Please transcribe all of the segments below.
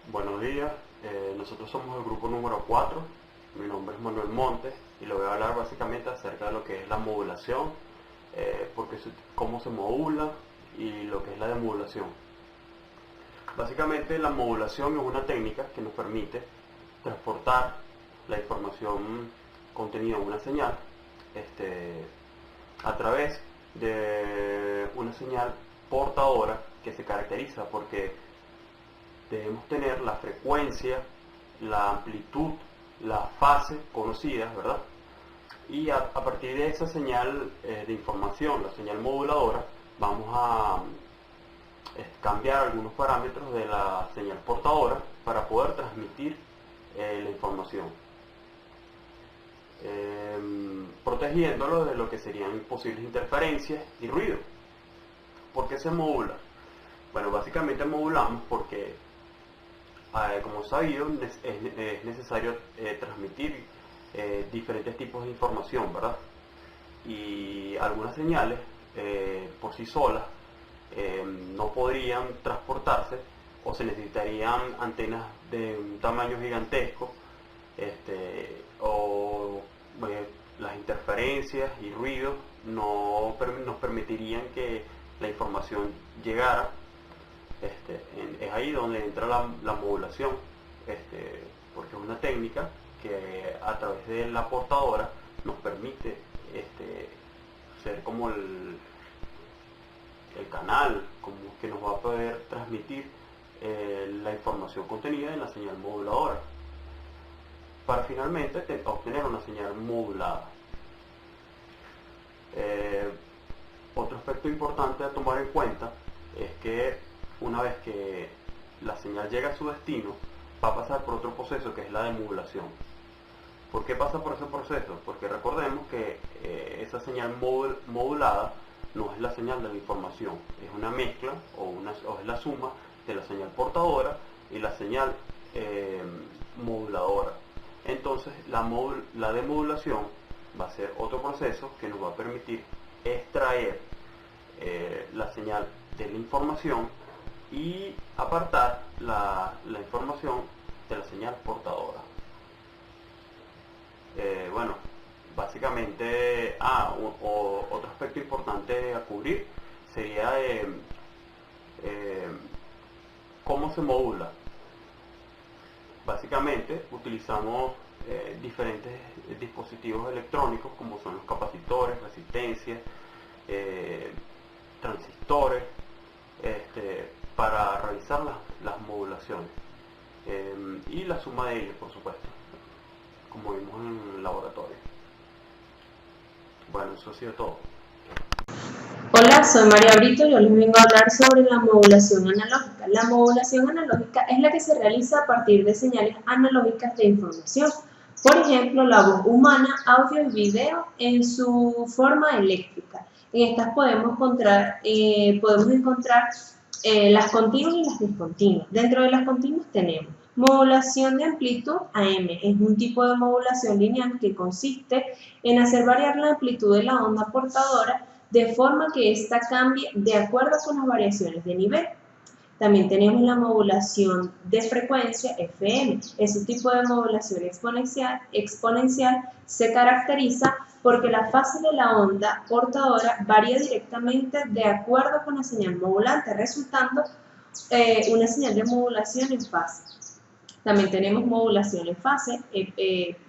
Buenos días, nosotros somos el grupo número 4. Mi nombre es Manuel Montes y le voy a hablar básicamente acerca de lo que es la modulación, cómo se modula y lo que es la demodulación. Básicamente la modulación es una técnica que nos permite transportar la información contenida en una señal a través de una señal portadora que se caracteriza porque debemos tener la frecuencia, la amplitud, la fase conocidas, ¿verdad? Y a partir de esa señal de información, la señal moduladora, vamos a cambiar algunos parámetros de la señal portadora para poder transmitir la información, protegiéndolo de lo que serían posibles interferencias y ruido. ¿Por qué se modula? Bueno, básicamente modulamos porque como sabido, es necesario transmitir diferentes tipos de información, ¿verdad? Y algunas señales por sí solas no podrían transportarse o se necesitarían antenas de un tamaño gigantesco las interferencias y ruidos no nos permitirían que la información llegara. Es ahí donde entra la modulación, porque es una técnica que a través de la portadora nos permite ser como el canal como que nos va a poder transmitir la información contenida en la señal moduladora para finalmente obtener una señal modulada. Otro aspecto importante a tomar en cuenta es que una vez que la señal llega a su destino, va a pasar por otro proceso que es la demodulación. ¿Por qué pasa por ese proceso? Porque recordemos que esa señal modulada no es la señal de la información, es una mezcla o es la suma de la señal portadora y la señal moduladora. Entonces la demodulación va a ser otro proceso que nos va a permitir extraer la señal de la información y apartar la información de la señal portadora. Bueno, básicamente, otro aspecto importante a cubrir sería cómo se modula. Básicamente utilizamos diferentes dispositivos electrónicos como son los capacitores, resistencias, transistores, para realizar las modulaciones y la suma de ellos, por supuesto, como vimos en el laboratorio. Bueno, eso ha sido todo. Hola, soy María Brito y hoy les vengo a hablar sobre la modulación analógica. La modulación analógica es la que se realiza a partir de señales analógicas de información. Por ejemplo, la voz humana, audio y video en su forma eléctrica. En estas podemos encontrar las continuas y las discontinuas. Dentro de las continuas tenemos modulación de amplitud AM. Es un tipo de modulación lineal que consiste en hacer variar la amplitud de la onda portadora de forma que ésta cambie de acuerdo con las variaciones de nivel. También tenemos la modulación de frecuencia FM. Este tipo de modulación exponencial se caracteriza porque la fase de la onda portadora varía directamente de acuerdo con la señal modulante, resultando una señal de modulación en fase. También tenemos modulación en fase.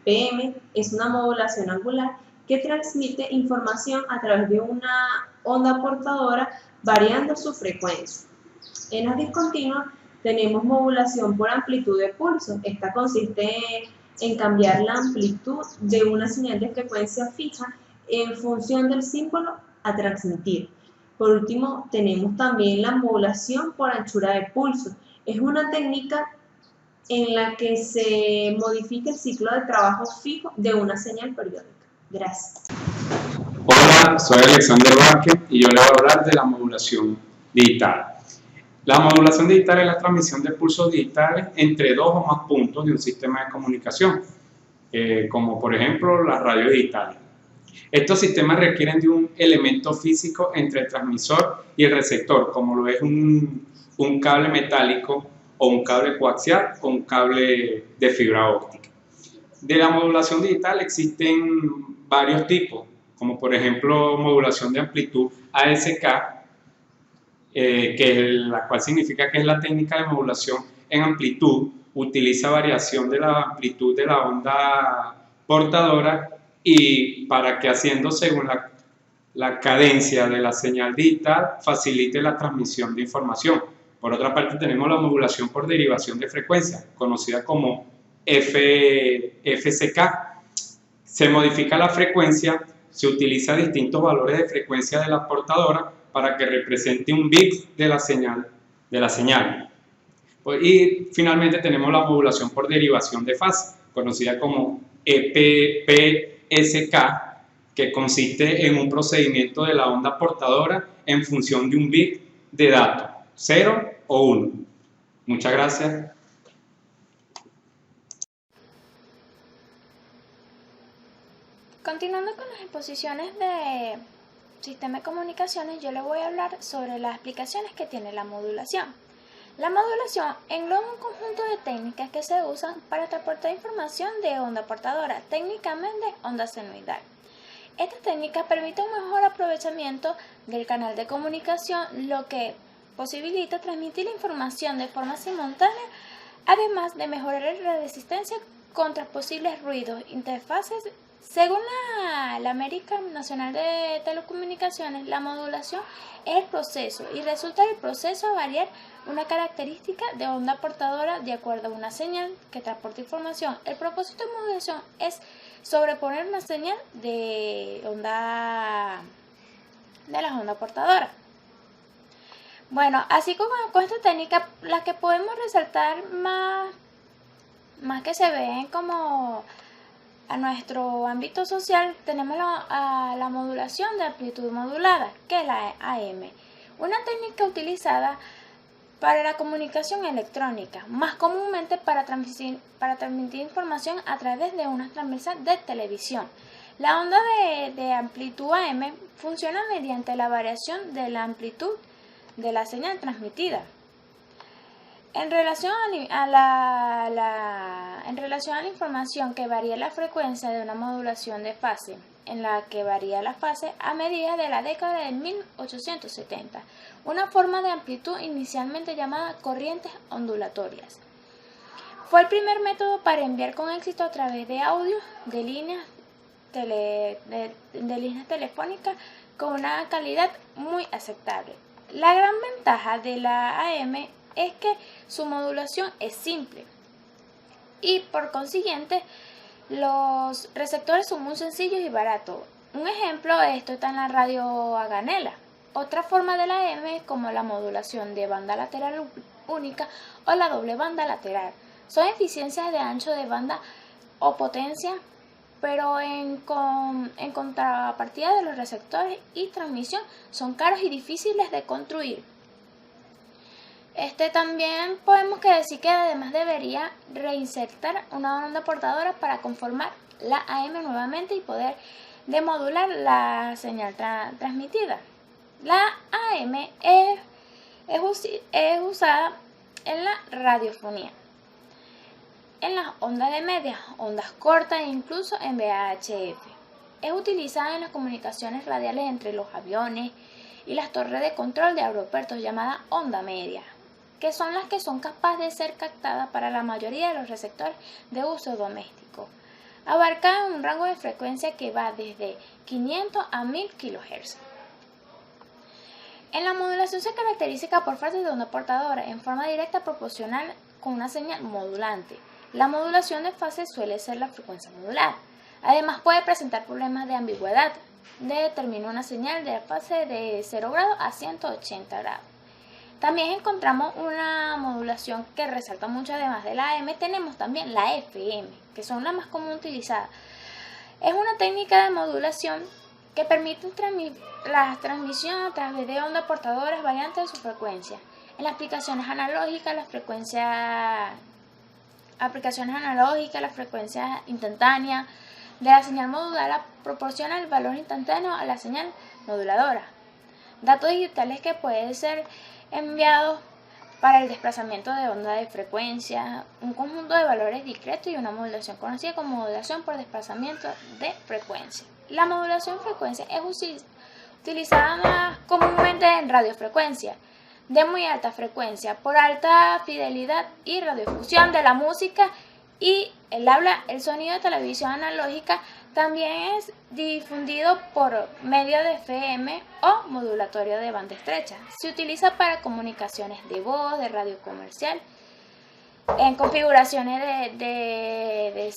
PM es una modulación angular que transmite información a través de una onda portadora variando su frecuencia. En las discontinuas tenemos modulación por amplitud de pulso. Esta consiste en cambiar la amplitud de una señal de frecuencia fija en función del símbolo a transmitir. Por último, tenemos también la modulación por anchura de pulso. Es una técnica en la que se modifica el ciclo de trabajo fijo de una señal periódica. Gracias. Hola, soy Alexander Vázquez y yo les voy a hablar de la modulación digital. La modulación digital es la transmisión de pulsos digitales entre dos o más puntos de un sistema de comunicación, como por ejemplo las radios digitales. Estos sistemas requieren de un elemento físico entre el transmisor y el receptor, como lo es un cable metálico o un cable coaxial o un cable de fibra óptica. De la modulación digital existen varios tipos, como por ejemplo modulación de amplitud ASK, la cual significa que es la técnica de modulación en amplitud, utiliza variación de la amplitud de la onda portadora y para que haciendo según la cadencia de la señal digital facilite la transmisión de información. Por otra parte tenemos la modulación por derivación de frecuencia, conocida como FSK. Se modifica la frecuencia, se utiliza distintos valores de frecuencia de la portadora para que represente un bit de la señal. Y finalmente tenemos la modulación por derivación de fase, conocida como EPPSK, que consiste en un procedimiento de la onda portadora en función de un bit de dato, 0 o 1. Muchas gracias. Continuando con las exposiciones de sistema de comunicaciones, yo les voy a hablar sobre las aplicaciones que tiene la modulación. La modulación engloba un conjunto de técnicas que se usan para transportar información de onda portadora, técnicamente onda senoidal. Esta técnica permite un mejor aprovechamiento del canal de comunicación, lo que posibilita transmitir la información de forma simultánea, además de mejorar la resistencia contra posibles ruidos, interfaces. Según la American National de Telecomunicaciones, la modulación es el proceso y resulta del proceso variar una característica de onda portadora de acuerdo a una señal que transporta información. El propósito de modulación es sobreponer una señal de las ondas portadoras. Bueno, así como con esta técnica, las que podemos resaltar más que se ven como a nuestro ámbito social, tenemos la modulación de amplitud modulada, que es la AM, una técnica utilizada para la comunicación electrónica, más comúnmente para transmitir información a través de una transmisión de televisión. La onda de amplitud AM funciona mediante la variación de la amplitud de la señal transmitida. En relación a la información que varía la frecuencia de una modulación de fase, en la que varía la fase a medida de la década de 1870, una forma de amplitud inicialmente llamada corrientes ondulatorias. Fue el primer método para enviar con éxito a través de audio de líneas telefónicas con una calidad muy aceptable. La gran ventaja de la AM es que su modulación es simple y por consiguiente los receptores son muy sencillos y baratos. Un ejemplo de esto está en la radio Haganela. Otra forma de la AM es como la modulación de banda lateral única o la doble banda lateral. Son eficiencias de ancho de banda o potencia, pero en contrapartida de los receptores y transmisión son caros y difíciles de construir. También podemos decir que además debería reinsertar una onda portadora para conformar la AM nuevamente y poder demodular la señal transmitida. La AM es usada en la radiofonía, en las ondas de media, ondas cortas e incluso en VHF. Es utilizada en las comunicaciones radiales entre los aviones y las torres de control de aeropuertos llamada onda media, que son las que son capaces de ser captadas para la mayoría de los receptores de uso doméstico. Abarca un rango de frecuencia que va desde 500 a 1000 kHz. En la modulación se caracteriza por fases de onda portadora en forma directa proporcional con una señal modulante. La modulación de fase suele ser la frecuencia modulada. Además puede presentar problemas de ambigüedad. Determina una señal de fase de 0 grados a 180 grados. También encontramos una modulación que resalta mucho, además de la AM, tenemos también la FM, que son las más común utilizadas. Es una técnica de modulación que permite la transmisión a través de ondas portadoras variantes de su frecuencia. En las aplicaciones analógicas, la frecuencia instantánea de la señal modulada proporciona el valor instantáneo a la señal moduladora. Datos digitales que pueden ser enviados para el desplazamiento de onda de frecuencia, un conjunto de valores discretos y una modulación conocida como modulación por desplazamiento de frecuencia. La modulación de frecuencia es utilizada más comúnmente en radiofrecuencia de muy alta frecuencia, por alta fidelidad y radiofusión de la música y el sonido de televisión analógica también es difundido por medio de FM o modulatorio de banda estrecha. Se utiliza para comunicaciones de voz, de radio comercial, en configuraciones de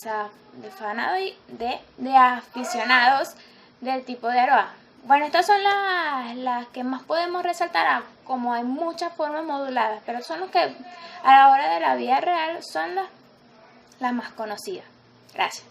aficionados del tipo de AROA. Bueno, estas son las que más podemos resaltar, como hay muchas formas moduladas, pero son las que a la hora de la vida real son las más conocidas. Gracias.